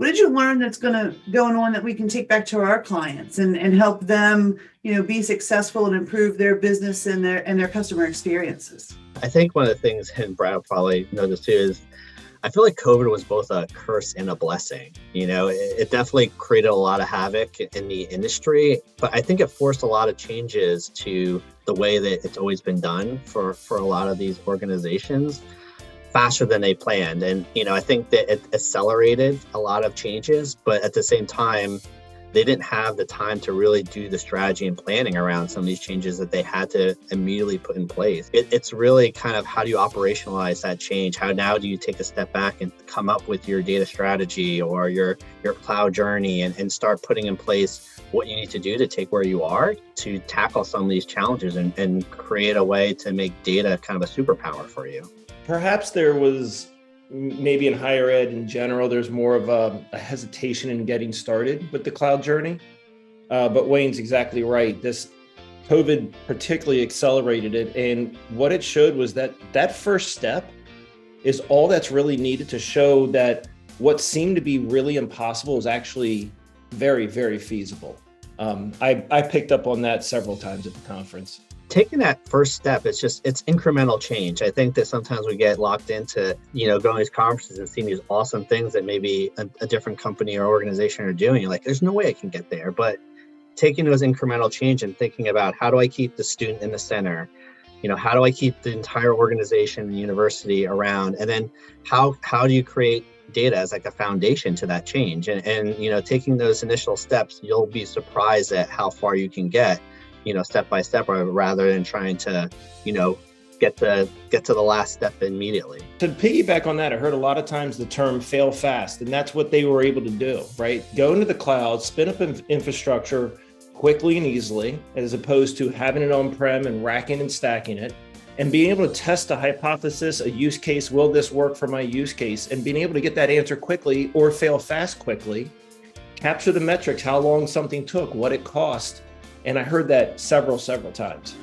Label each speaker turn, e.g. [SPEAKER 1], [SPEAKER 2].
[SPEAKER 1] what did you learn that's going on that we can take back to our clients and help them, be successful and improve their business and their customer experiences?
[SPEAKER 2] I think one of the things, and Brad probably noticed too, is I feel like COVID was both a curse and a blessing. It definitely created a lot of havoc in the industry, but I think it forced a lot of changes to the way that it's always been done for a lot of these organizations faster than they planned. And, I think that it accelerated a lot of changes, but at the same time, they didn't have the time to really do the strategy and planning around some of these changes that they had to immediately put in place. It's really kind of how do you operationalize that change? How now do you take a step back and come up with your data strategy or your cloud journey and start putting in place what you need to do to take where you are to tackle some of these challenges and create a way to make data kind of a superpower for you?
[SPEAKER 3] Perhaps there was, maybe in higher ed in general, there's more of a hesitation in getting started with the cloud journey. But Wayne's exactly right. This COVID particularly accelerated it. And what it showed was that first step is all that's really needed to show that what seemed to be really impossible is actually very, very feasible. I picked up on that several times at the conference.
[SPEAKER 2] Taking that first step, it's incremental change. I think that sometimes we get locked into, going to these conferences and seeing these awesome things that maybe a different company or organization are doing. You're like, there's no way I can get there. But taking those incremental change and thinking about how do I keep the student in the center? How do I keep the entire organization and university around? And then how do you create data as like a foundation to that change? And taking those initial steps, you'll be surprised at how far you can get, step by step, rather than trying to, get to the last step immediately.
[SPEAKER 3] To piggyback on that, I heard a lot of times the term fail fast, and that's what they were able to do, right? Go into the cloud, spin up infrastructure quickly and easily, as opposed to having it on-prem and racking and stacking it, and being able to test a hypothesis, a use case, will this work for my use case? And being able to get that answer quickly or fail fast quickly, capture the metrics, how long something took, what it cost. And I heard that several times.